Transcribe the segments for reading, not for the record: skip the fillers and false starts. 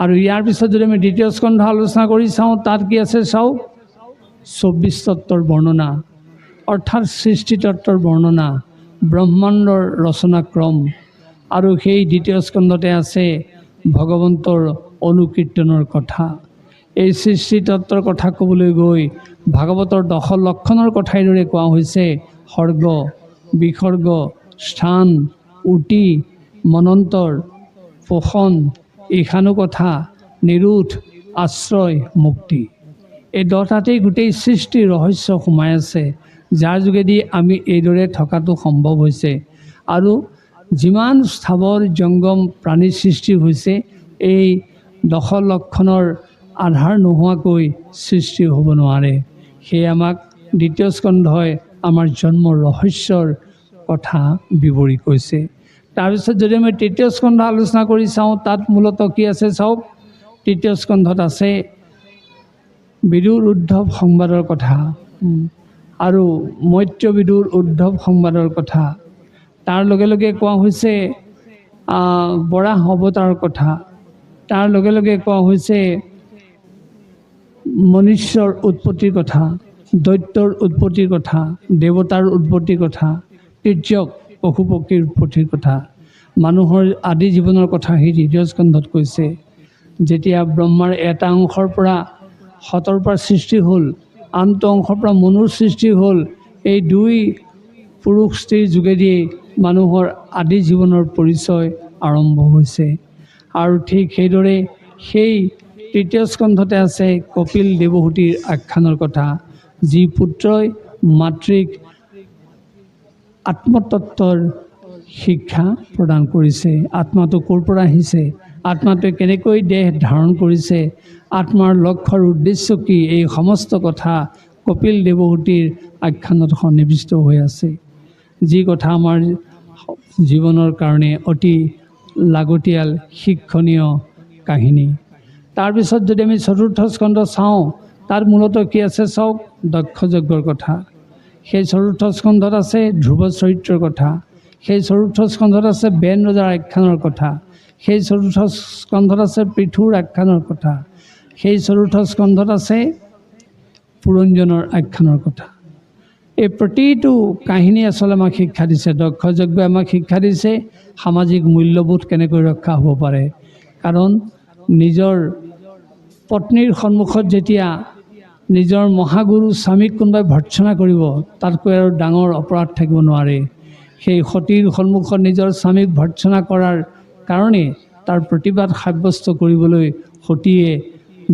আৰু ইয়াৰ পিছত যদি আমি দ্বিতীয় স্কন্ধ আলোচনা কৰি চাওঁ, তাত কি আছে চাওক, 24 তত্ত্বৰ বৰ্ণনা, অৰ্থাৎ সৃষ্টি তত্ত্বৰ বৰ্ণনা, ব্ৰহ্মাণ্ডৰ ৰচনাক্ৰম। আৰু সেই দ্বিতীয় স্কন্ধতে আছে ভগৱন্তৰ অনুকীৰ্তনৰ কথা। এই সৃষ্টি তত্ত্বৰ কথা ক'বলৈ গৈ ভাগৱতৰ 10 লক্ষণৰ কথা এইদৰে কোৱা হৈছে: সৰ্গ, বিসৰ্গ, স্থান, উটি, মনন্তৰ, পোষণ, ঈশানু কথা, নিৰোধ, আশ্ৰয়, মুক্তি। এই 10টাতেই গোটেই সৃষ্টিৰ ৰহস্য সোমাই আছে, যাৰ যোগেদি আমি এইদৰে থকাটো সম্ভৱ হৈছে। আৰু যিমান স্থাৱৰ জংগম প্ৰাণীৰ সৃষ্টি হৈছে, এই 10 লক্ষণৰ আধাৰ নোহোৱাকৈ সৃষ্টি হ'ব নোৱাৰে। সেয়ে আমাক দ্বিতীয় স্কন্ধই আমাৰ জন্মৰ ৰহস্যৰ কথা বিৱৰি কৈছে। তাৰপিছত যদি আমি তৃতীয় স্কন্ধ আলোচনা কৰি চাওঁ, তাত মূলতঃ কি আছে চাওক, তৃতীয় স্কন্ধত আছে বিদুৰ উদ্ধৱ সংবাদৰ কথা আৰু মৈত্ৰ বিদুৰ উদ্ধৱ সংবাদৰ কথা। তাৰ লগে লগে কোৱা হৈছে বৰাহ অৱতাৰৰ কথা। তাৰ লগে লগে কোৱা হৈছে মনুষ্যৰ উৎপত্তিৰ কথা, দৈত্যৰ উৎপত্তিৰ কথা, দেৱতাৰ উৎপত্তিৰ কথা, তিৰ্যক পশু পক্ষীৰ উৎপত্তিৰ কথা, মানুহৰ আদি জীৱনৰ কথা সেই তৃতীয় স্কন্ধত কৈছে। যেতিয়া ব্ৰহ্মাৰ এটা অংশৰ পৰা সতৰ পৰা সৃষ্টি হ'ল, আনটো অংশৰ পৰা মনুৰ সৃষ্টি হ'ল, এই দুই পুৰুষ স্ত্ৰীৰ যোগেদি মানুহৰ আদি জীৱনৰ পৰিচয় আৰম্ভ হৈছে। আৰু ঠিক সেইদৰে সেই তৃতীয় স্কন্ধতে আছে কপিল দেৱহূতিৰ আখ্যানৰ কথা, যি পুত্ৰই মাতৃক আত্মতত্ত্বৰ শিক্ষা প্ৰদান কৰিছে। আত্মাটো ক'ৰ পৰা আহিছে, আত্মাটোৱে কেনেকৈ দেহ ধাৰণ কৰিছে, আত্মাৰ লক্ষ্যৰ উদ্দেশ্য কি, এই সমস্ত কথা কপিল দেৱহূতিৰ আখ্যানত সন্নিৱিষ্ট হৈ আছে, যি কথা আমাৰ জীৱনৰ কাৰণে অতি লাগতিয়াল শিক্ষণীয় কাহিনী। তাৰপিছত যদি আমি চতুৰ্থ স্কন্ধ চাওঁ, তাত মূলতঃ কি আছে চাওক, দক্ষ যজ্ঞৰ কথা। সেই চতুৰ্থ স্কন্ধত আছে ধ্ৰুৱ চৰিত্ৰৰ কথা। সেই চতুৰ্থ স্কন্ধত আছে বেন ৰজাৰ আখ্যানৰ কথা। সেই চতুৰ্থ স্কন্ধত আছে পৃথুৰ আখ্যানৰ কথা। সেই চতুৰ্থ স্কন্ধত আছে পুৰঞ্জনৰ আখ্যানৰ কথা। এই প্ৰতিটো কাহিনী আচলতে আমাক শিক্ষা দিছে। দক্ষ যজ্ঞই আমাক শিক্ষা দিছে সামাজিক মূল্যবোধ কেনেকৈ ৰক্ষা হ'ব পাৰে। কাৰণ নিজৰ পত্নীৰ সন্মুখত যেতিয়া নিজৰ মহাগুৰু স্বামীক কোনোবাই ভৰ্ৎসনা কৰিব, তাতকৈ আৰু ডাঙৰ অপৰাধ থাকিব নোৱাৰে। সেই সতীৰ সন্মুখত নিজৰ স্বামীক ভৰ্ৎসনা কৰাৰ কাৰণে তাৰ প্ৰতিবাদ সাব্যস্ত কৰিবলৈ সতীয়ে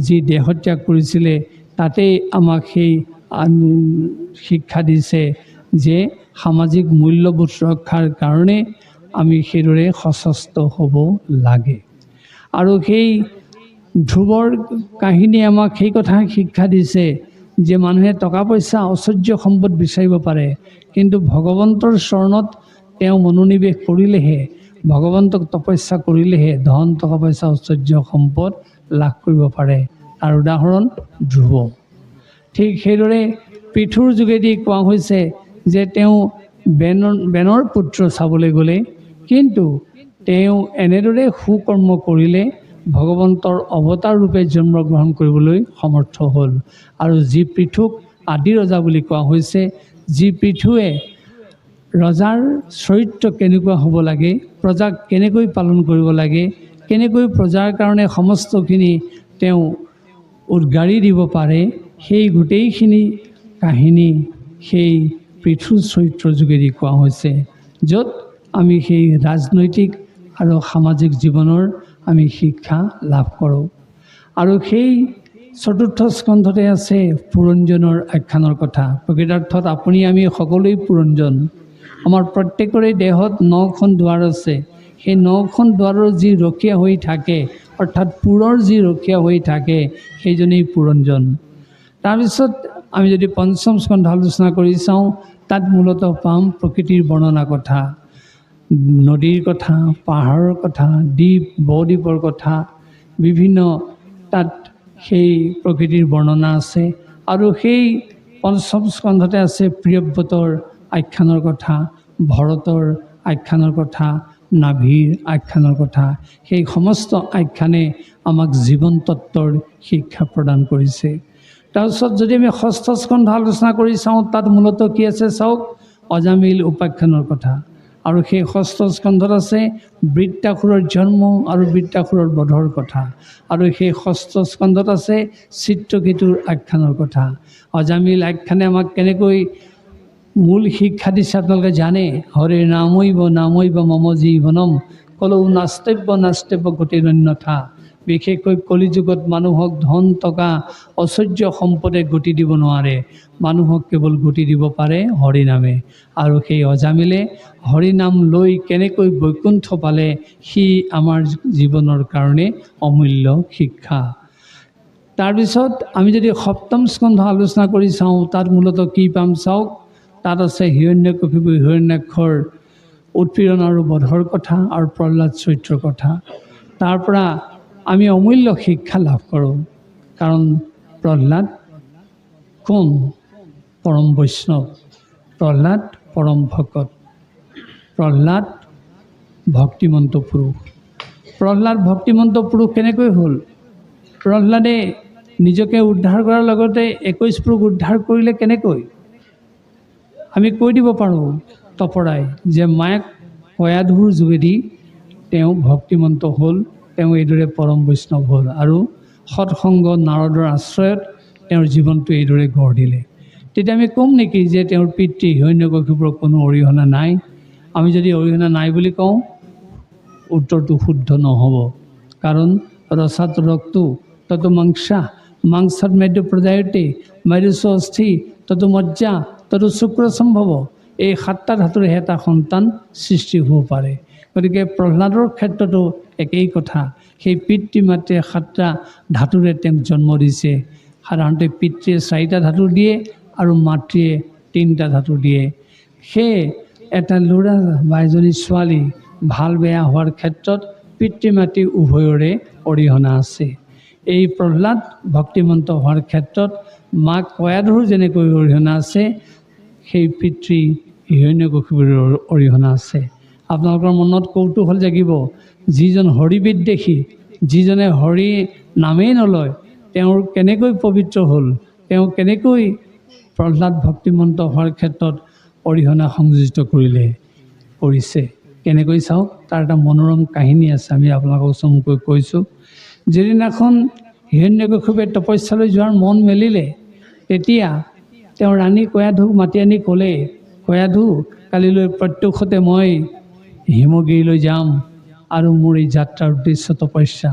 যি দেহত্যাগ কৰিছিলে, তাতেই আমাক সেই শিক্ষা দিছে যে সামাজিক মূল্যবোধ ৰক্ষাৰ কাৰণে আমি সেইদৰে সচেষ্ট হ'ব লাগে। আৰু সেই ধ্ৰুৱৰ কাহিনী আমাক সেই কথা শিক্ষা দিছে যে মানুহে টকা পইচা ঐশ্বৰ্য সম্পদ বিচাৰিব পাৰে, কিন্তু ভগৱন্তৰ চৰণত তেওঁ মনোনিৱেশ কৰিলেহে, ভগৱন্তক তপস্যা কৰিলেহে ধন টকা পইচা ঐশ্বৰ্য সম্পদ লাভ কৰিব পাৰে। তাৰ উদাহৰণ ধ্ৰুৱ। ঠিক সেইদৰে পৃথুৰ যোগেদি কোৱা হৈছে যে তেওঁ বেনৰ পুত্ৰ চাবলৈ গ'লে, কিন্তু তেওঁ এনেদৰে সুকৰ্ম কৰিলে ভগৱন্তৰ অৱতাৰ ৰূপে জন্মগ্ৰহণ কৰিবলৈ সমৰ্থ হ'ল। আৰু যি পৃথুক আদি ৰজা বুলি কোৱা হৈছে, যি পৃথুৱে ৰজাৰ চৰিত্ৰ কেনেকুৱা হ'ব লাগে, প্ৰজাক কেনেকৈ পালন কৰিব লাগে, কেনেকৈ প্ৰজাৰ কাৰণে সমস্তখিনি তেওঁ উদ্গাৰি দিব পাৰে, সেই গোটেইখিনি কাহিনী সেই পৃথুৰ চৰিত্ৰৰ যোগেদি কোৱা হৈছে, য'ত আমি সেই ৰাজনৈতিক আৰু সামাজিক জীৱনৰ আমি শিক্ষা লাভ কৰোঁ। আৰু সেই চতুৰ্থ স্কন্ধতে আছে পুৰঞ্জনৰ আখ্যানৰ কথা। প্ৰকৃতাৰ্থত আপুনি আমি সকলোৱেই পুৰঞ্জন। আমাৰ প্ৰত্যেকৰে দেহত 9খন দুৱাৰ আছে। সেই 9খন দুৱাৰৰ যি ৰখীয়া হৈ থাকে, অৰ্থাৎ পুৰৰ যি ৰখীয়া হৈ থাকে, সেইজনেই পুৰঞ্জন। তাৰপিছত আমি যদি পঞ্চম স্কন্ধ আলোচনা কৰি চাওঁ, তাত মূলতঃ পাম প্ৰকৃতিৰ বৰ্ণনা কথা, নদীৰ কথা, পাহাৰৰ কথা, দ্বীপ বদ্বীপৰ কথা, বিভিন্ন তাত সেই প্ৰকৃতিৰ বৰ্ণনা আছে। আৰু সেই পঞ্চম স্কন্ধতে আছে প্ৰিয়ব্ৰতৰ আখ্যানৰ কথা, ভৰতৰ আখ্যানৰ কথা, নাভিৰ আখ্যানৰ কথা, সেই সমস্ত আখ্যানে আমাক জীৱন তত্ত্বৰ শিক্ষা প্ৰদান কৰিছে। তাৰপিছত যদি আমি ষষ্ঠ স্কন্ধ আলোচনা কৰি চাওঁ, তাত মূলতঃ কি আছে চাওক, অজামিল উপাখ্যানৰ কথা। আৰু সেই ষষ্ঠ স্কন্ধত আছে বৃত্তাসুৰৰ জন্ম আৰু বৃত্তাসুৰৰ বধৰ কথা। আৰু সেই ষষ্ঠ স্কন্ধত আছে চিত্ৰকেতুৰ আখ্যানৰ কথা। অজামিল আখ্যানে আমাক কেনেকৈ মূল শিক্ষা দিছে আপোনালোকে জানে, হৰে নামৈব নামৈব মম জীৱনম কলৌ নাস্তিব্য নাস্তিব্য গতিৰন্যথা। বিশেষকৈ কলিযুগত মানুহক ধন টকা ঐশ্বৰ্য সম্পদে গতি দিব নোৱাৰে, মানুহক কেৱল গতি দিব পাৰে হৰিনামে। আৰু সেই অজামিলে হৰিনাম লৈ কেনেকৈ বৈকুণ্ঠ পালে, সি আমাৰ জীৱনৰ কাৰণে অমূল্য শিক্ষা। তাৰপিছত আমি যদি সপ্তম স্কন্ধ আলোচনা কৰি চাওঁ, তাত মূলতঃ কি পাম চাওক, তাত আছে হিৰণ্যকশিপু হিৰণ্যাক্ষৰ উৎপীড়ন আৰু বধৰ কথা আৰু প্ৰহ্লাদ চৰিত্ৰৰ কথা। তাৰ পৰা আমি অমূল্য শিক্ষা লাভ কৰোঁ। কাৰণ প্ৰহ্লাদ কোন? পৰম বৈষ্ণৱ, প্ৰহ্লাদ পৰম ভকত, প্ৰহ্লাদ ভক্তিমন্ত পুৰুষ। প্ৰহ্লাদ ভক্তিমন্ত পুৰুষ কেনেকৈ হ'ল? প্ৰহ্লাদে নিজকে উদ্ধাৰ কৰাৰ লগতে 21 পুৰুষ উদ্ধাৰ কৰিলে কেনেকৈ? আমি কৈ দিব পাৰোঁ তপৰাই যে মায়াক কয়াধুৰ যোগেদি তেওঁ ভক্তিমন্ত হ'ল, তেওঁ এইদৰে পৰম বৈষ্ণৱ হ'ল আৰু সৎসংগ নাৰদৰ আশ্ৰয়ত তেওঁৰ জীৱনটো এইদৰে গঢ় দিলে। তেতিয়া আমি ক'ম নেকি যে তেওঁৰ পিতৃ হিৰণ্যকশিপুৰ কোনো অৰিহণা নাই? আমি যদি অৰিহণা নাই বুলি কওঁ, উত্তৰটো শুদ্ধ নহ'ব। কাৰণ ৰসাত ৰক্তু তত মাংসা মাংসাত মেদ্য প্ৰজায়তে মেৰুচ অস্থি তত মজ্জা তত শুক্ৰ সম্ভৱ। এই 7টা ধাতুৰে এটা সন্তান সৃষ্টি হ'ব পাৰে। গতিকে প্ৰহ্লাদৰ ক্ষেত্ৰতো একেই কথা। সেই পিতৃ মাতৃয়ে 7টা ধাতুৰে তেওঁক জন্ম দিছে। সাধাৰণতে পিতৃয়ে 4টা ধাতু দিয়ে আৰু মাতৃয়ে 3টা ধাতু দিয়ে। সেয়ে এটা ল'ৰা বা এজনী ছোৱালী ভাল বেয়া হোৱাৰ ক্ষেত্ৰত পিতৃ মাতৃ উভয়ৰে অৰিহণা আছে। এই প্ৰহ্লাদ ভক্তিমন্ত হোৱাৰ ক্ষেত্ৰত মাক কয়াধুৰ যেনেকৈ অৰিহণা আছে, সেই পিতৃ হিৰণ্যকশিপুৰ অৰিহণা আছে। আপোনালোকৰ মনত কৌতূহল জাগিব, যিজন হৰিবিদ্বেষী, যিজনে হৰি নামেই নলয়, তেওঁৰ কেনেকৈ পবিত্ৰ হ'ল? তেওঁ কেনেকৈ প্ৰহ্লাদ ভক্তিমন্ত হোৱাৰ ক্ষেত্ৰত অৰিহণা সংযোজিত কৰিছে? কেনেকৈ চাওক, তাৰ এটা মনোৰম কাহিনী আছে, আমি আপোনালোকক চমুকৈ কৈছোঁ। যিদিনাখন হিৰণ্যকশিপুৱে তপস্যালৈ যোৱাৰ মন মেলিলে, তেতিয়া তেওঁ ৰাণী কয়াধুক মাতি আনি ক'লে, কয়াধু, কালিলৈ প্ৰত্যক্ষতে মই হিমগিৰিলৈ যাম আৰু মোৰ এই যাত্ৰাৰ উদ্দেশ্য তপস্যা,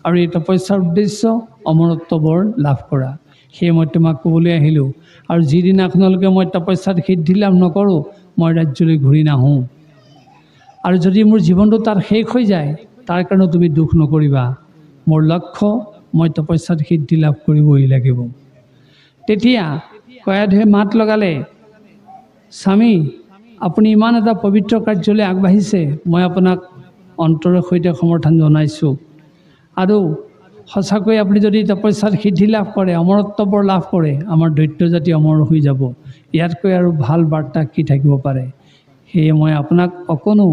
আৰু এই তপস্যাৰ উদ্দেশ্য অমৰত্ব বৰ লাভ কৰা। সেয়ে মই তোমাক ক'বলৈ আহিলোঁ। আৰু যিদিনাখনলৈকে মই তপস্যাত সিদ্ধি লাভ নকৰোঁ, মই ৰাজ্যলৈ ঘূৰি নাহোঁ। আৰু যদি মোৰ জীৱনটো তাত শেষ হৈ যায়, তাৰ কাৰণে তুমি দুখ নকৰিবা। মোৰ লক্ষ্য, মই তপস্যাত সিদ্ধি লাভ কৰিবই লাগিব। তেতিয়া কয়াধুৱে মাত লগালে, স্বামী, আপুনি ইমান এটা পবিত্ৰ কাৰ্যলৈ আগবাঢ়িছে, মই আপোনাক অন্তৰৰ সৈতে সমৰ্থন জনাইছোঁ। আৰু সঁচাকৈ আপুনি যদি তপস্যাত সিদ্ধি লাভ কৰে, অমৰত্ব বৰ লাভ কৰে, আমাৰ দৈত্য জাতি অমৰ হৈ যাব। ইয়াতকৈ আৰু ভাল বাৰ্তা কি থাকিব পাৰে? সেয়ে মই আপোনাক অকণো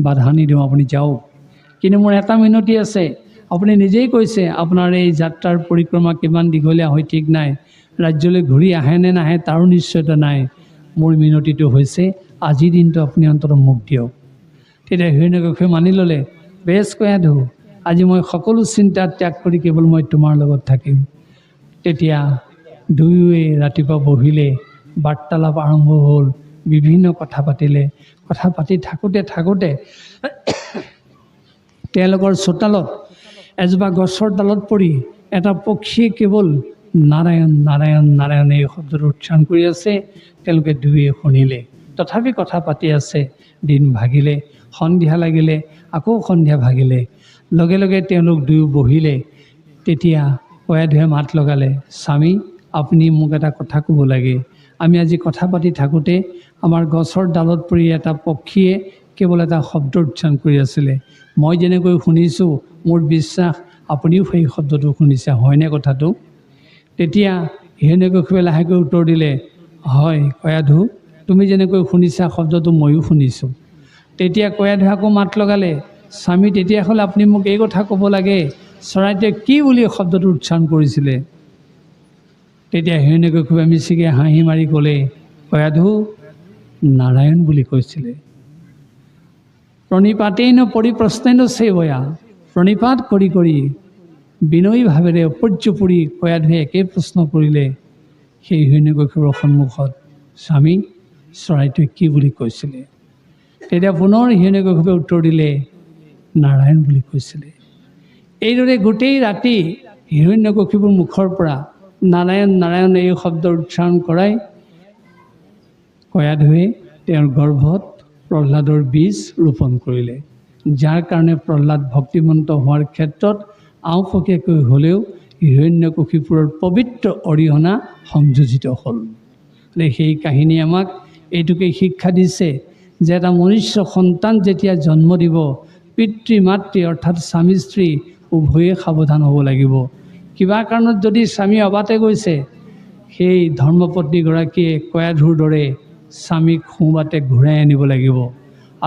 বাধা নিদিওঁ, আপুনি যাওক। কিন্তু মোৰ এটা মিনতি আছে, আপুনি নিজেই কৈছে আপোনাৰ এই যাত্ৰাৰ পৰিক্ৰমা কিমান দীঘলীয়া হয় ঠিক নাই, ৰাজ্যলৈ ঘূৰি আহে নে নাহে তাৰো নিশ্চয়তা নাই। মোৰ মিনতিটো হৈছে, আজিৰ দিনটো আপুনি অন্ততঃ মোক দিয়ক। তেতিয়া হিৰণ্যকশিপুৱে মানি ল'লে, বেছ কয়াধু, আজি মই সকলো চিন্তা ত্যাগ কৰি কেৱল মই তোমাৰ লগত থাকিম। তেতিয়া দুয়োৱে ৰাতিপুৱা বহিলে, বাৰ্তালাপ আৰম্ভ হ'ল, বিভিন্ন কথা পাতিলে। কথা পাতি থাকোঁতে তেওঁলোকৰ চোতালত এজোপা গছৰ ডালত পৰি এটা পক্ষীয়ে কেৱল নাৰায়ণ নাৰায়ণ নাৰায়ণ এই শব্দটো উচ্চাৰণ কৰি আছে। তেওঁলোকে দুয়োৱে শুনিলে। তথাপি কথা পাতি আছে। দিন ভাগিলে, সন্ধিয়া লাগিলে, আকৌ সন্ধিয়া ভাগিলে। লগে লগে তেওঁলোক দুয়ো বহিলে। তেতিয়া কয়াধুৱে মাত লগালে, স্বামী, আপুনি মোক এটা কথা ক'ব লাগে। আমি আজি কথা পাতি থাকোঁতে আমাৰ গছৰ ডালত পৰি এটা পক্ষীয়ে কেৱল এটা শব্দ উচ্চাৰণ কৰি আছিলে। মই যেনেকৈ শুনিছোঁ, মোৰ বিশ্বাস আপুনিও সেই শব্দটো শুনিছে, হয়নে কথাটো? তেতিয়া হিৰণ্যকশিপুৱে লাহেকৈ উত্তৰ দিলে, হয় কয়াধু, তুমি যেনেকৈ শুনিছা শব্দটো ময়ো শুনিছোঁ। তেতিয়া কয়াধুৱে আকৌ মাত লগালে, স্বামী তেতিয়া হ'লে আপুনি মোক এই কথা ক'ব লাগে, চৰাইটোৱে কি বুলি শব্দটো উচ্চাৰণ কৰিছিলে? তেতিয়া হিৰণ্যকশিপুৱে মিচিকে হাঁহি মাৰি ক'লে, কয়াধু, নাৰায়ণ বুলি কৈছিলে। প্ৰণিপাতেন পৰিপ্ৰশ্নেন সেৱয়া, প্ৰণিপাত কৰি কৰি বিনয়ী ভাৱেৰে অপৰ্যপুৰি কয়াধুৱে একে প্ৰশ্ন কৰিলে সেই হিৰণ্যকশিপুৰ সন্মুখত, স্বামী, চৰাইটোৱে কি বুলি কৈছিলে? তেতিয়া পুনৰ হিৰণ্যকশিপুৱে উত্তৰ দিলে, নাৰায়ণ বুলি কৈছিলে। এইদৰে গোটেই ৰাতি হিৰণ্যকশিপুৰ মুখৰ পৰা নাৰায়ণ নাৰায়ণ এই শব্দ উচ্চাৰণ কৰাই কয়াধুৱে তেওঁৰ গৰ্ভত প্ৰহ্লাদৰ বীজ ৰোপণ কৰিলে, যাৰ কাৰণে প্ৰহ্লাদ ভক্তিমন্ত হোৱাৰ ক্ষেত্ৰত আওপকীয়াকৈ হ'লেও হিৰণ্যকশিপুৰৰ পবিত্ৰ অৰিহণা সংযোজিত হ'ল। সেই কাহিনী আমাক এইটোকে শিক্ষা দিছে যে এটা মনুষ্য সন্তান যেতিয়া জন্ম দিব, পিতৃ মাতৃ অৰ্থাৎ স্বামী স্ত্ৰী উভয়ে সাৱধান হ'ব লাগিব। কিবা কাৰণত যদি স্বামী অবাতে গৈছে, সেই ধৰ্মপত্নীগৰাকীয়ে কয়াধুৰ দৰে স্বামীক সোঁবাতে ঘূৰাই আনিব লাগিব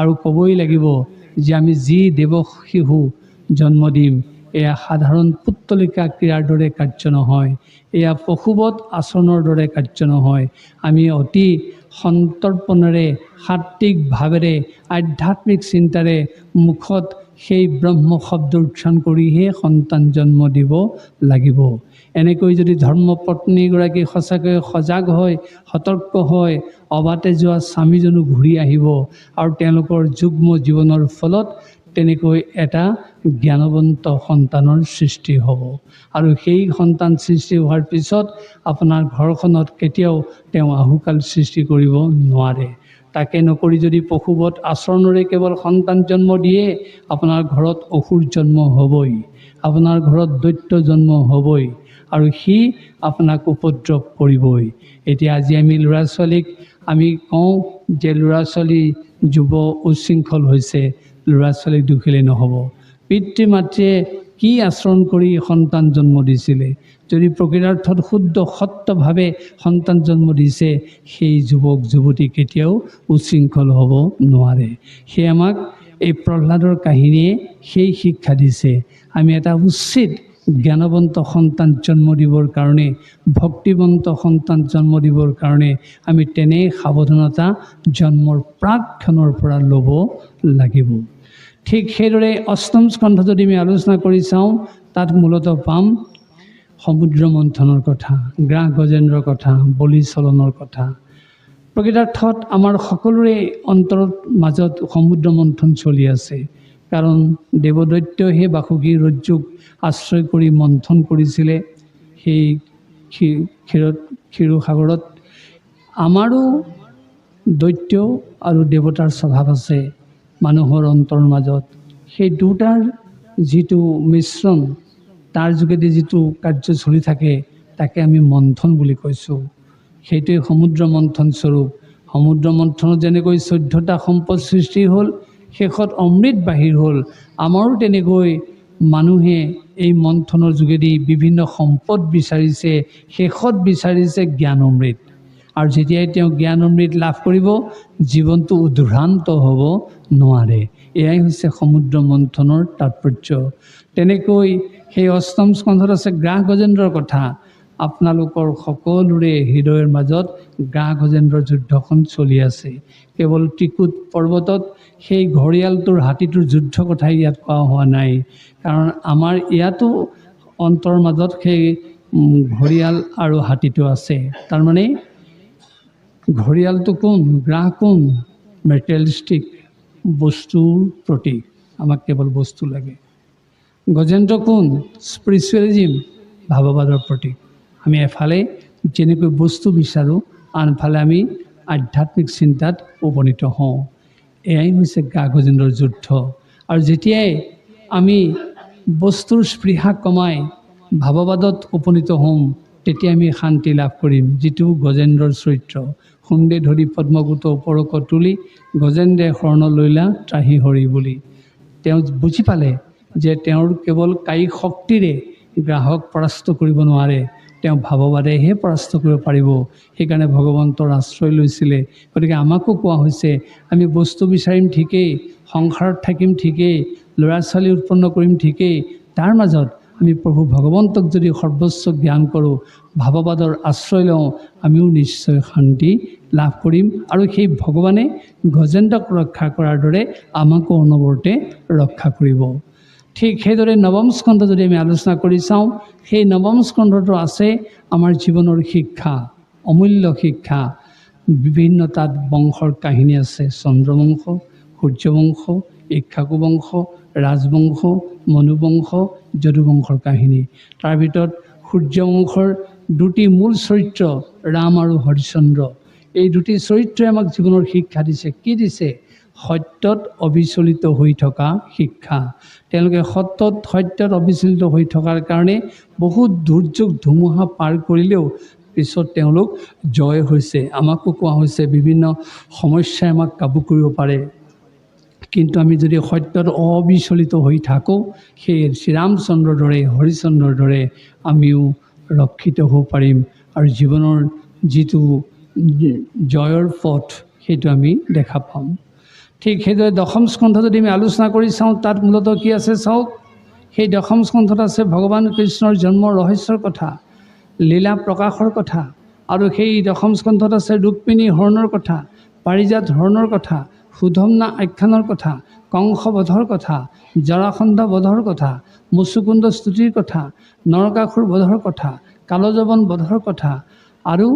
আৰু ক'বই লাগিব যে আমি যি দেৱ শিশু জন্ম দিম, এয়া সাধাৰণ পুত্তলিকা ক্ৰীড়াৰ দৰে কাৰ্য নহয়, এয়া পশুবধ আচৰণৰ দৰে কাৰ্য নহয়। আমি অতি সন্তৰ্পণেৰে সাত্বিক ভাৱেৰে আধ্যাত্মিক চিন্তাৰে মুখত সেই ব্ৰহ্ম শব্দ উচ্চাৰণ কৰিহে সন্তান জন্ম দিব লাগিব। এনেকৈ যদি ধৰ্মপত্নীগৰাকী সঁচাকৈ সজাগ হয়, সতৰ্ক হয়, অবাতে যোৱা স্বামীজনো ঘূৰি আহিব আৰু তেওঁলোকৰ যুগ্ম জীৱনৰ ফলত তেনেকৈ এটা জ্ঞানৱন্ত সন্তানৰ সৃষ্টি হ'ব। আৰু সেই সন্তান সৃষ্টি হোৱাৰ পিছত আপোনাৰ ঘৰখনত কেতিয়াও তেওঁ আহুকাল সৃষ্টি কৰিব নোৱাৰে। তাকে নকৰি যদি পশুবধ আচৰণৰে কেৱল সন্তান জন্ম দিয়ে, আপোনাৰ ঘৰত অসুৰ জন্ম হ'বই, আপোনাৰ ঘৰত দৈত্য জন্ম হ'বই আৰু সি আপোনাক উপদ্ৰৱ কৰিবই। এতিয়া আজি আমি ল'ৰা ছোৱালীক আমি কওঁ যে ল'ৰা ছোৱালী যুৱ উচ্ছৃংখল হৈছে, ল'ৰা ছোৱালীক দুখিলে নহ'ব। পিতৃ মাতৃয়ে কি আচৰণ কৰি সন্তান জন্ম দিছিলে, যদি প্ৰকৃতাৰ্থত শুদ্ধ সত্যভাৱে সন্তান জন্ম দিছে, সেই যুৱক যুৱতী কেতিয়াও উচ্ছৃংখল হ'ব নোৱাৰে। সেয়ে আমাক এই প্ৰহ্লাদৰ কাহিনীয়ে সেই শিক্ষা দিছে। আমি এটা উচিত জ্ঞানৱন্ত সন্তান জন্ম দিবৰ কাৰণে, ভক্তিবন্ত সন্তান জন্ম দিবৰ কাৰণে আমি তেনে সাৱধানতা জন্মৰ প্ৰাকক্ষণৰ পৰা ল'ব লাগিব। ঠিক সেইদৰে অষ্টম স্কন্ধ যদি আমি আলোচনা কৰি চাওঁ, তাত মূলতঃ পাম সমুদ্ৰ মন্থনৰ কথা, গ্ৰাহ গজেন্দ্ৰৰ কথা, বলি চলনৰ কথা। প্ৰকৃতাৰ্থত আমাৰ সকলোৰে অন্তৰত মাজত সমুদ্ৰ মন্থন চলি আছে, কাৰণ দেৱদৈত্যহে বাসুকী ৰজ্জুক আশ্ৰয় কৰি মন্থন কৰিছিলে সেই ক্ষীৰসাগৰত। আমাৰো দৈত্য আৰু দেৱতাৰ স্বভাৱ আছে মানুহৰ অন্তৰৰ মাজত। সেই দুটাৰ যিটো মিশ্ৰণ, তাৰ যোগেদি যিটো কাৰ্য চলি থাকে, তাকে আমি মন্থন বুলি কৈছোঁ। সেইটোৱে সমুদ্ৰ মন্থন স্বৰূপ। সমুদ্ৰ মন্থনত যেনেকৈ 14টা সম্পদ সৃষ্টি হ'ল, শেষত অমৃত বাহিৰ হ'ল, আমাৰো তেনেকৈ মানুহে এই মন্থনৰ যোগেদি বিভিন্ন সম্পদ বিচাৰিছে, শেষত বিচাৰিছে জ্ঞান অমৃত। আৰু যেতিয়াই তেওঁ জ্ঞান অমৃত লাভ কৰিব, জীৱনটো উদ্ভ্ৰান্ত হ'ব নোৱাৰে। এয়াই হৈছে সমুদ্ৰ মন্থনৰ তাৎপৰ্য। তেনেকৈ সেই অষ্টম স্কন্ধত আছে গ্ৰাহ গজেন্দ্ৰৰ কথা। আপোনালোকৰ সকলোৰে হৃদয়ৰ মাজত গ্ৰাহ গজেন্দ্ৰৰ যুদ্ধখন চলি আছে। কেৱল ত্ৰিকুট পৰ্বতত সেই ঘৰিয়ালটোৰ হাতীটোৰ যুদ্ধ কথাই ইয়াত কোৱা হোৱা নাই, কাৰণ আমাৰ ইয়াতো অন্তৰৰ মাজত সেই ঘৰিয়াল আৰু হাতীটো আছে। তাৰমানে ঘৰিয়ালটো কোন, গ্ৰাহ কোন? মেটেৰিয়েলিষ্টিক বস্তুৰ প্ৰতীক, আমাক কেৱল বস্তু লাগে। গজেন্দ্ৰ কোন? স্পিৰিচুৱেলিজিম, ভাৱবাদৰ প্ৰতীক। আমি এফালে যেনেকৈ বস্তু বিচাৰোঁ, আনফালে আমি আধ্যাত্মিক চিন্তাত উপনীত হওঁ। এয়াই হৈছে গ্ৰাহ গজেন্দ্ৰৰ যুদ্ধ। আৰু যেতিয়াই আমি বস্তুৰ স্পৃহা কমাই ভাৱবাদত উপনীত হ'ম, তেতিয়া আমি শান্তি লাভ কৰিম, যিটো গজেন্দ্ৰৰ চৰিত্ৰ। সুন্দে ধৰি পদ্মগুত ওপৰক তুলি, গজেন্দ্ৰে শৰণ লৈলা ত্ৰাহি হৰি বুলি। তেওঁ বুজি পালে যে তেওঁৰ কেৱল কায়িক শক্তিৰে গ্ৰাহক পৰাস্ত কৰিব নোৱাৰে, তেওঁ ভাৱবাদেহে পৰাস্ত কৰিব পাৰিব। সেইকাৰণে ভগৱন্তৰ আশ্ৰয় লৈছিলে। গতিকে আমাকো কোৱা হৈছে আমি বস্তু বিচাৰিম ঠিকেই, সংসাৰত থাকিম ঠিকেই, ল'ৰা ছোৱালী উৎপন্ন কৰিম ঠিকেই, তাৰ মাজত আমি প্ৰভু ভগৱন্তক যদি সৰ্বোচ্চ জ্ঞান কৰোঁ, ভাৱবাদৰ আশ্ৰয় লওঁ, আমিও নিশ্চয় শান্তি লাভ কৰিম। আৰু সেই ভগৱানে গজেন্দ্ৰক ৰক্ষা কৰাৰ দৰে আমাকো অনবৰতে ৰক্ষা কৰিব। ঠিক সেইদৰে নৱম স্কন্ধ যদি আমি আলোচনা কৰি চাওঁ, সেই নৱম স্কন্ধটো আছে আমাৰ জীৱনৰ শিক্ষা, অমূল্য শিক্ষা। বিভিন্ন তাত বংশৰ কাহিনী আছে, চন্দ্ৰবংশ, সূৰ্যবংশ, ইক্ষ্বাকু বংশ, ৰাজবংশ, মনুবংশ, যদুবংশৰ কাহিনী। তাৰ ভিতৰত সূৰ্যবংশৰ দুটি মূল চৰিত্ৰ ৰাম আৰু হৰিশ্চন্দ্ৰ। এই দুটি চৰিত্ৰই আমাক জীৱনৰ শিক্ষা দিছে। কি দিছে? সত্যত অবিচলিত হৈ থকা শিক্ষা। তেওঁলোকে সত্যত অবিচলিত হৈ থকাৰ কাৰণে বহুত দুৰ্যোগ ধুমুহা পাৰ কৰিলেও পিছত তেওঁলোক জয় হৈছে। আমাকো কোৱা হৈছে বিভিন্ন সমস্যাই আমাক কাবু কৰিব পাৰে, কিন্তু আমি যদি সত্যত অবিচলিত হৈ থাকোঁ, সেই শ্ৰীৰামচন্দ্ৰৰ দৰে, হৰিচন্দ্ৰৰ দৰে আমিও ৰক্ষিত হ'ব পাৰিম। আৰু জীৱনৰ যিটো জয়ৰ পথ, সেইটো আমি দেখা পাম। ঠিক সেইদৰে দশম স্কন্ধ যদি আমি আলোচনা কৰি চাওঁ, তাত মূলতঃ কি আছে চাওক। সেই দশম স্কন্ধত আছে ভগৱান কৃষ্ণৰ জন্মৰ ৰহস্যৰ কথা, লীলা প্ৰকাশৰ কথা। আৰু সেই দশম স্কন্ধত আছে ৰুক্মিণী হৰণৰ কথা, পাৰিজাত হৰণৰ কথা, সুধম্না আখ্যানৰ কথা, কংস বধৰ কথা, জৰাসন্ধ বধৰ কথা, মুচুকুন্দ স্তুতিৰ কথা, নৰকাসুৰ বধৰ কথা, কালযবন বধৰ কথা। আৰু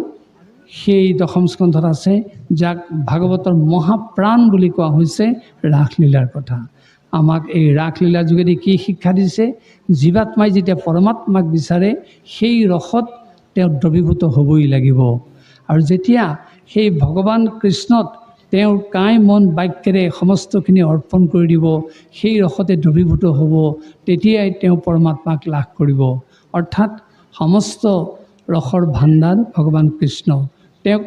সেই দশম স্কন্ধত আছে যাক ভাগৱতৰ মহাপ্ৰাণ বুলি কোৱা হৈছে, ৰাসলীলাৰ কথা। আমাক এই ৰাসলীলাৰ যোগেদি কি শিক্ষা দিছে? জীৱাত্মাই যেতিয়া পৰমাত্মাক বিচাৰে, সেই ৰসত তেওঁ দ্ৰৱীভূত হ'বই লাগিব। আৰু যেতিয়া সেই ভগৱান কৃষ্ণত তেওঁৰ কায় মন বাক্যেৰে সমস্তখিনি অৰ্পণ কৰি দিব, সেই ৰসতে দ্ৰৱীভূত হ'ব, তেতিয়াই তেওঁ পৰমাত্মাক লাভ কৰিব। অৰ্থাৎ সমস্ত ৰসৰ ভাণ্ডাৰ ভগৱান কৃষ্ণ। তেওঁক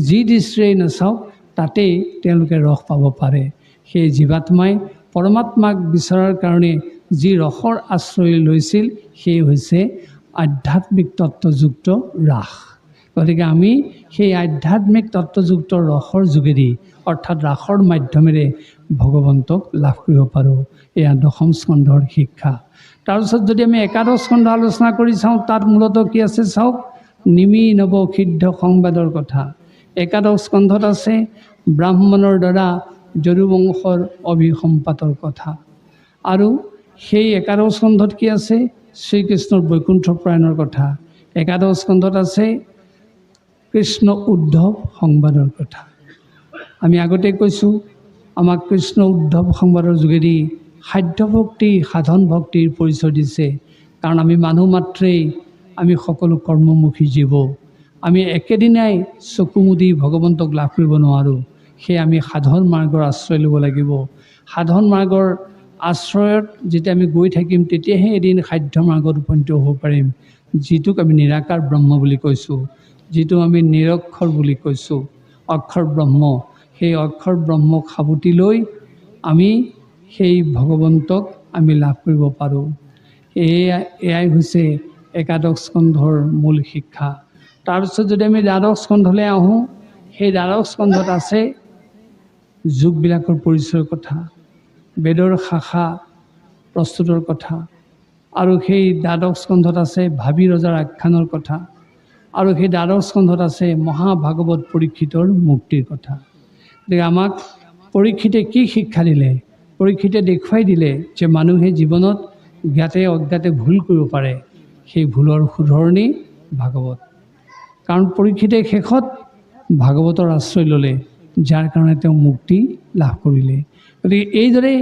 যি দৃষ্টিৰেই নাচাওক, তাতেই তেওঁলোকে ৰস পাব পাৰে। সেই জীৱাত্মাই পৰমাত্মাক বিচৰাৰ কাৰণে যি ৰসৰ আশ্ৰয় লৈছিল, সেই হৈছে আধ্যাত্মিক তত্ত্বযুক্ত ৰাস। গতিকে আমি সেই আধ্যাত্মিক তত্ত্বযুক্ত ৰসৰ যোগেদি, অৰ্থাৎ ৰাসৰ মাধ্যমেৰে ভগৱন্তক লাভ কৰিব পাৰোঁ। এয়া দশম স্কন্ধৰ শিক্ষা। তাৰপিছত যদি আমি একাদশ স্কন্ধ আলোচনা কৰি চাওঁ, তাত মূলতঃ কি আছে চাওক। নিমি নৱ সিদ্ধ সংবাদৰ কথা। একাদশ স্কন্ধত আছে ব্ৰাহ্মণৰ দ্বাৰা যদুবংশৰ অভিসম্পাতৰ কথা। আৰু সেই একাদশ স্কন্ধত কি আছে? শ্ৰীকৃষ্ণৰ বৈকুণ্ঠ প্ৰয়াণৰ কথা। একাদশ স্কন্ধত আছে কৃষ্ণ উদ্ধৱ সংবাদৰ কথা। আমি আগতে কৈছোঁ, আমাক কৃষ্ণ উদ্ধৱ সংবাদৰ যোগেদি সাধ্য ভক্তি, সাধন ভক্তিৰ পৰিচয় দিছে। কাৰণ আমি মানুহ মাত্ৰেই আমি সকলো কৰ্মমুখী জীৱ। আমি একেদিনাই চকু মুদি ভগৱন্তক লাভ কৰিব নোৱাৰোঁ। সেয়ে আমি সাধন মাৰ্গৰ আশ্ৰয় ল'ব লাগিব। সাধন মাৰ্গৰ আশ্ৰয়ত যেতিয়া আমি গৈ থাকিম, তেতিয়াহে এদিন সাধ্য মাৰ্গত উপনীত হ'ব পাৰিম। যিটোক আমি নিৰাকাৰ ব্ৰহ্ম বুলি কৈছোঁ, যিটো আমি নিৰক্ষৰ বুলি কৈছোঁ, অক্ষৰ ব্ৰহ্ম। সেই অক্ষৰ ব্ৰহ্মক সাৱটি লৈ আমি সেই ভগৱন্তক আমি লাভ কৰিব পাৰোঁ। এয়াই হৈছে একাদশ স্কন্ধৰ মূল শিক্ষা। তাৰপিছত যদি আমি দ্বাদশ স্কন্ধলৈ আহোঁ, সেই দ্বাদশ স্কন্ধত আছে যুগবিলাকৰ পৰিচয়ৰ কথা, বেদৰ শাখা প্ৰস্তুতৰ কথা। আৰু সেই দ্বাদশ স্কন্ধত আছে ভাবী ৰজাৰ আখ্যানৰ কথা। আৰু সেই দ্বাদশ স্কন্ধত আছে মহাভাগৱত পৰীক্ষিতৰ মুক্তিৰ কথা। গতিকে আমাক পৰীক্ষিতে কি শিক্ষা দিলে? পৰীক্ষিতে দেখুৱাই দিলে যে মানুহে জীৱনত জ্ঞাতে অজ্ঞাতে ভুল কৰিব পাৰে। সেই ভুলৰ শুধৰণি ভাগৱত। কাৰণ পৰীক্ষিতে শেষত ভাগৱতৰ আশ্ৰয় ল'লে, যাৰ কাৰণে তেওঁ মুক্তি লাভ কৰিলে। গতিকে এইদৰে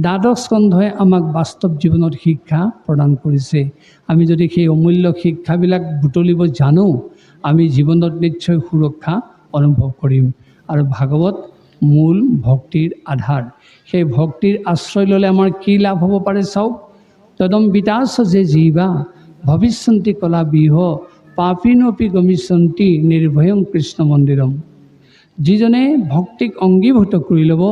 দ্বাদশ স্কন্ধই আমাক বাস্তৱ জীৱনত শিক্ষা প্ৰদান কৰিছে। আমি যদি সেই অমূল্য শিক্ষাবিলাক বুটলিব জানো, আমি জীৱনত নিশ্চয় সুৰক্ষা অনুভৱ কৰিম। আৰু ভাগৱত মূল ভক্তিৰ আধাৰ। সেই ভক্তিৰ আশ্ৰয় ল'লে আমাৰ কি লাভ হ'ব পাৰে চাওক। তদম বিতাস যে জীৱা ভৱিষ্যন্তি কলা বিহ পাপিনোপি গমিষ্যন্তি নিৰ্ভয়ং কৃষ্ণ মন্দিৰম। যিজনে ভক্তিক অংগীভূত কৰি ল'ব,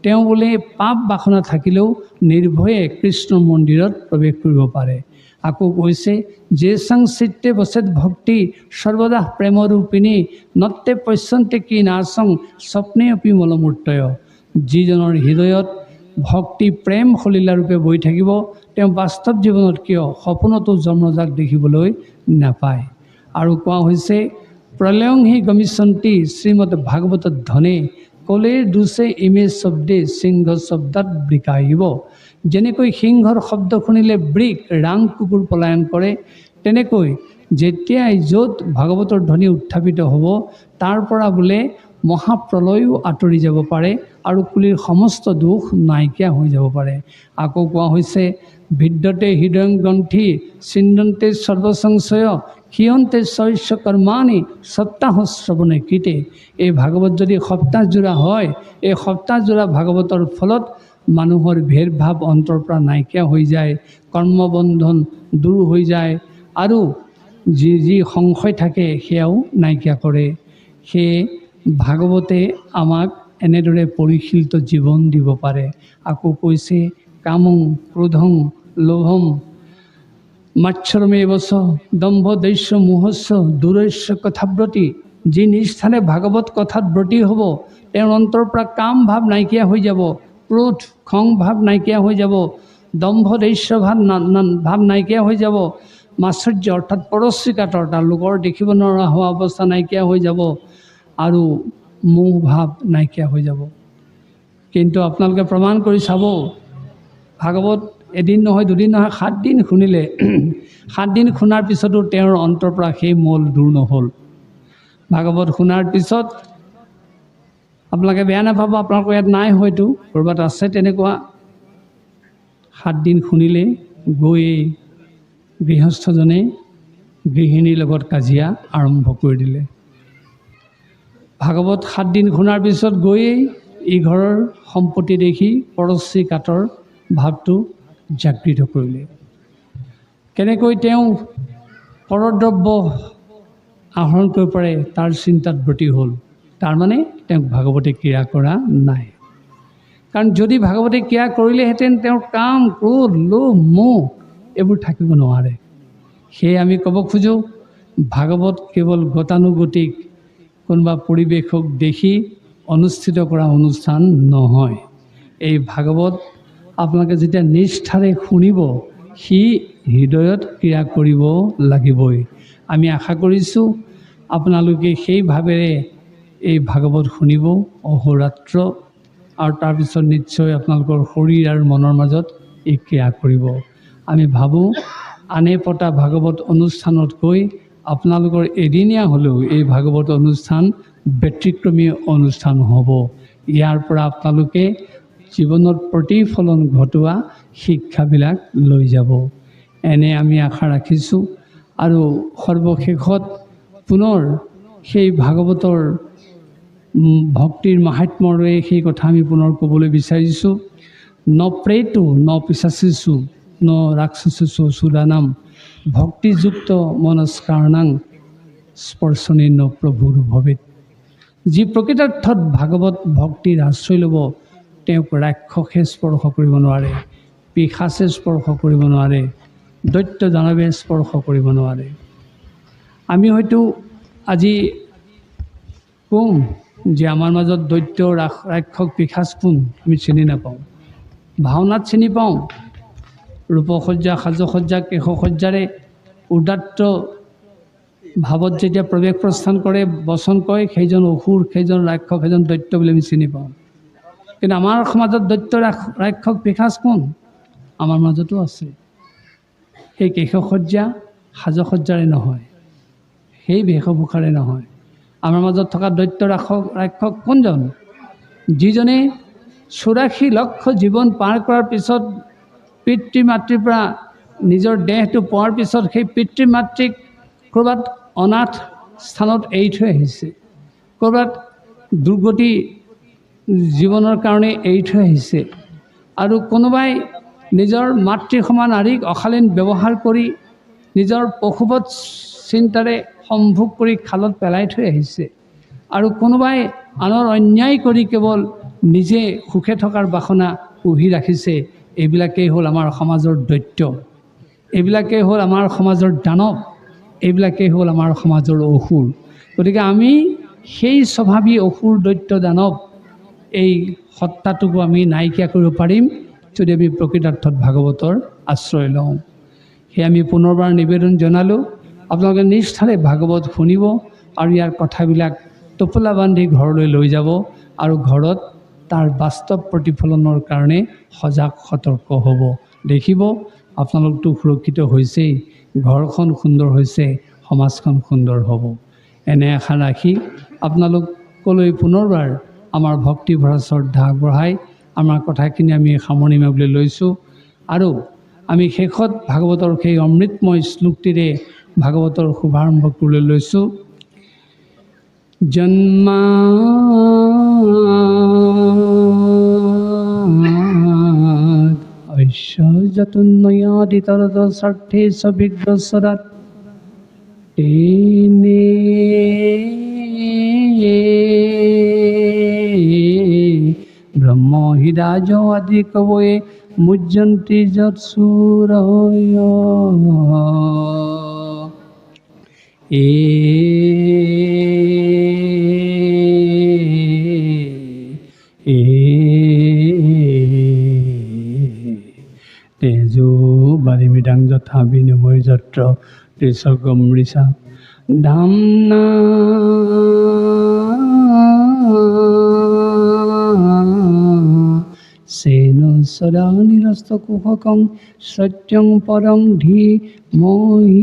তেওঁ বোলে পাপ বাসনা থাকিলেও নিৰ্ভয়ে কৃষ্ণ মন্দিৰত প্ৰৱেশ কৰিব পাৰে। আকৌ কৈছে যে সংচিত্তে বসেত ভক্তি সৰ্বদা প্ৰেমৰূপিণী নত্তে পশ্যন্তে কি নাচং স্বপ্নে অপি মলমূৰ্তয়। যিজনৰ হৃদয়ত ভক্তি প্ৰেম সলীলাৰূপে বৈ থাকিব তেওঁ বাস্তৱ জীৱনত কিয় সপোনতো জন্মজাক দেখিবলৈ নাপায়। আৰু কোৱা হৈছে প্ৰলয়ং হি গমিষ্যন্তি শ্ৰীমদ ভাগৱত ধনে কলেৰ দুচে ইমে শব্দে সিংহ শব্দাত বৃকাহিব। যেনেকৈ সিংহৰ শব্দ শুনিলে বৃক ৰাং কুকুৰ পলায়ন কৰে, তেনেকৈ যেতিয়াই য'ত ভাগৱতৰ ধ্বনি উত্থাপিত হ'ব তাৰ পৰা বোলে মহাপ্ৰলয়ো আঁতৰি যাব পাৰে আৰু কুলিৰ সমস্ত দুখ নাইকিয়া হৈ যাব পাৰে। আকৌ কোৱা হৈছে বিদ্যতে হৃদয়ং গ্ৰন্থি চিন্দন্তে সৰ্বসংশয় ক্ষীয়ন্তে শৈশ্য কৰ্মাণি সপ্তাহ শ্ৰৱণে কীতে। এই ভাগৱত যদি সপ্তাহজোৰা হয়, এই সপ্তাহজোৰা ভাগৱতৰ ফলত মানুহৰ ভেদভাৱ অন্তৰ পৰা নাইকিয়া হৈ যায়, কৰ্মবন্ধন দূৰ হৈ যায় আৰু যি সংশয় থাকে সেয়াও নাইকিয়া কৰে। সেয়ে ভাগৱতে আমাক এনেদৰে পৰিশীলিত জীৱন দিব পাৰে। আকৌ কৈছে কামং ক্ৰোধং লোভম মাচ্ছৰমেবচ দম্ভ দৈশ্য মোহস্য দূৰৈশ্য কথাব্ৰতী। যি নিষ্ঠাৰে ভাগৱত কথাত ব্ৰতী হ'ব তেওঁৰ অন্তৰ পৰা কাম ভাৱ নাইকিয়া হৈ যাব, ক্ৰোধ খং ভাৱ নাইকিয়া হৈ যাব, দম্ভ দৈশ্য ভাৱ নাইকিয়া হৈ যাব, মাশ্চৰ্য অৰ্থাৎ পৰশ্ৰীকাতৰতা লোকৰ দেখিব নোৱাৰা হোৱা অৱস্থা নাইকিয়া হৈ যাব আৰু মোহ ভাৱ নাইকিয়া হৈ যাব। কিন্তু আপোনালোকে প্ৰমাণ কৰি চাব ভাগৱত এদিন নহয় দুদিন নহয় 7 দিন শুনিলে 7 দিন শুনাৰ পিছতো তেওঁৰ অন্তৰ পৰা সেই মল দূৰ নহ'ল। ভাগৱত শুনাৰ পিছত আপোনালোকে বেয়া নাপাব, আপোনালোকৰ ইয়াত নাই হয়তো, ক'ৰবাত আছে তেনেকুৱা। 7 দিন শুনিলে গৈয়ে গৃহস্থজনে গৃহিণীৰ লগত কাজিয়া আৰম্ভ কৰি দিলে। ভাগৱত 7 দিন শুনাৰ পিছত গৈয়ে ইঘৰৰ সম্পত্তি দেখি পৰশ্ৰী কাতৰ ভাৱটো জাগৃত কৰিলে। কেনেকৈ তেওঁ পৰদ্ৰব্য আহৰণ কৰিব পাৰে তাৰ চিন্তাত ব্ৰতী হ'ল। তাৰমানে তেওঁক ভাগৱতে ক্ৰিয়া কৰা নাই। কাৰণ যদি ভাগৱতে ক্ৰিয়া কৰিলেহেঁতেন তেওঁৰ কাম ক্ৰোধ লোভ মোহ এইবোৰ থাকিব নোৱাৰে। সেয়ে আমি ক'ব খোজোঁ ভাগৱত কেৱল গতানুগতিক কোনোবা পৰিৱেশক দেখি অনুষ্ঠিত কৰা অনুষ্ঠান নহয়। এই ভাগৱত আপোনালোকে যেতিয়া নিষ্ঠাৰে শুনিব সি হৃদয়ত ক্ৰিয়া কৰিব লাগিবই। আমি আশা কৰিছোঁ আপোনালোকে সেই ভাৱেৰে এই ভাগৱত শুনিব অহোৰাত্ৰ, আৰু তাৰপিছত নিশ্চয় আপোনালোকৰ শৰীৰ আৰু মনৰ মাজত এই ক্ৰিয়া কৰিব। আমি ভাবোঁ আনে পতা ভাগৱত অনুষ্ঠানতকৈ আপোনালোকৰ এদিনীয়া হ'লেও এই ভাগৱত অনুষ্ঠান ব্যতিক্ৰমী অনুষ্ঠান হ'ব। ইয়াৰ পৰা আপোনালোকে জীৱনত প্ৰতিফলন ঘটোৱা শিক্ষাবিলাক লৈ যাব, এনে আমি আশা ৰাখিছোঁ। আৰু সৰ্বশেষত পুনৰ সেই ভাগৱতৰ ভক্তিৰ মাহাত্ম্যৰে সেই কথা আমি পুনৰ ক'বলৈ বিচাৰিছোঁ। ন প্ৰেতো ন পিশাচিষু ন ৰাক্ষসেষু সুদানাম ভক্তিযুক্ত মনস্কাৰণাং স্পৰ্শনে ন প্ৰভুৰ ভৱেত। যি প্ৰকৃতাৰ্থত ভাগৱত ভক্তিৰ আশ্ৰয় ল'ব তেওঁক ৰাক্ষসে স্পৰ্শ কৰিব নোৱাৰে, পিশাচে স্পৰ্শ কৰিব নোৱাৰে, দৈত্য দানৱে স্পৰ্শ কৰিব নোৱাৰে। আমি হয়তো আজি কম যে আমাৰ মাজত দৈত্য ৰাক্ষস পিশাচ কোন আমি চিনি নাপাওঁ। ভাওনাত চিনি পাওঁ, ৰূপসজ্জা সাজসজ্জা কেশসজ্জাৰে উদাত্ত ভাৱত যেতিয়া প্ৰৱেশ প্ৰস্থান কৰে বচন কয় সেইজন অসুৰ, সেইজন ৰাক্ষস, সেইজন দৈত্য বুলি আমি চিনি পাওঁ। কিন্তু আমাৰ সমাজত দৈত্য ৰাক্ষস পিশাচ কোন? আমাৰ মাজতো আছে। সেই কেশসজ্জা সাজসজ্জাৰে নহয়, সেই বেশভূষাৰে নহয়। আমাৰ মাজত থকা দৈত্য ৰাক্ষস কোনজন? যিজনে 84 লক্ষ জীৱন পাৰ কৰাৰ পিছত পিতৃ মাতৃৰ পৰা নিজৰ দেহটো পোৱাৰ পিছত সেই পিতৃ মাতৃক ক'ৰবাত অনাথ স্থানত এৰি থৈ আহিছে, ক'ৰবাত দুৰ্গতি জীৱনৰ কাৰণে এৰি থৈ আহিছে, আৰু কোনোবাই নিজৰ মাতৃ সমান নাৰীক অশালীন ব্যৱহাৰ কৰি নিজৰ পশুবৎ চিন্তাৰে সম্ভোগ কৰি খালত পেলাই থৈ আহিছে, আৰু কোনোবাই আনৰ অন্যায় কৰি কেৱল নিজে সুখে থকাৰ বাসনা পুহি ৰাখিছে। এইবিলাকেই হ'ল আমাৰ সমাজৰ দৈত্য। এইবিলাকেই হ'ল আমাৰ সমাজৰ দানৱ, এইবিলাকেই হ'ল আমাৰ সমাজৰ অসুৰ। গতিকে আমি সেই স্বভাৱী অসুৰ দৈত্য দানৱ এই সত্তাটোকো আমি নাইকিয়া কৰিব পাৰিম যদি আমি প্ৰকৃতাৰ্থত ভাগৱতৰ আশ্ৰয় লওঁ। সেয়ে আমি পুনৰবাৰ নিবেদন জনালোঁ, আপোনালোকে নিষ্ঠাৰে ভাগৱত শুনিব আৰু ইয়াৰ কথাবিলাক টোপোলা বান্ধি ঘৰলৈ লৈ যাব আৰু ঘৰত তাৰ বাস্তৱ প্ৰতিফলনৰ কাৰণে সজাগ সতৰ্ক হ'ব। দেখিব আপোনালোকতো সুৰক্ষিত হৈছেই, ঘৰখন সুন্দৰ হৈছে, সমাজখন সুন্দৰ হ'ব। এনে আশা ৰাখি আপোনালোকলৈ পুনৰবাৰ আমাৰ ভক্তি ভৰা শ্ৰদ্ধা আগবঢ়াই আমাৰ কথাখিনি আমি সামৰণি মাৰিবলৈ লৈছোঁ। আৰু আমি শেষত ভাগৱতৰ সেই অমৃতময় শ্লোকটিৰে ভাগৱতৰ শুভাৰম্ভ কৰিবলৈ লৈছোঁ। জন্মাদ ঐশ্বৰ্যতুন্নয়াদিতৰত স্বাৰ্থে সবিঘ্নস্বৰাট তেনে ব্ৰহ্মহিৰাজ আদি কবয়ে মুজ্জন্তি যৎসুৰয়। তেজো বাৰিমিদাং যথা বিনিময় যত্ৰ ত্ৰিশগমৃষা ধামনা সেন সদা নিৰস্ত কুহকং সত্যং পৰং ধীমহি।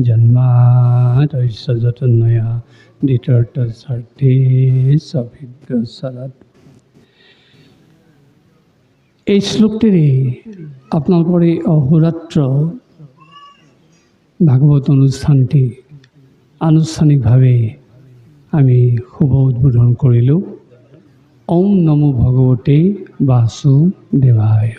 জন্মাদ ঐশ্বৰ্যতুন্নয়া দ্বিতীয়ত স্বাৰ্থে সবিঘ্নস্বৰাট। এই শ্লোকটিৰে আপোনালোকৰ এই অহোৰাত্ৰ ভাগৱত অনুষ্ঠানটি আনুষ্ঠানিকভাৱে আমি শুভ উদ্বোধন কৰিলোঁ। ওম নমো ভগৱতে বাসুদেৱায়।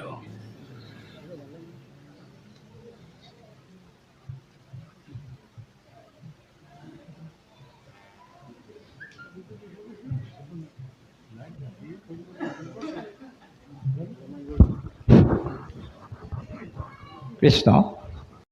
কৃষ্ণ।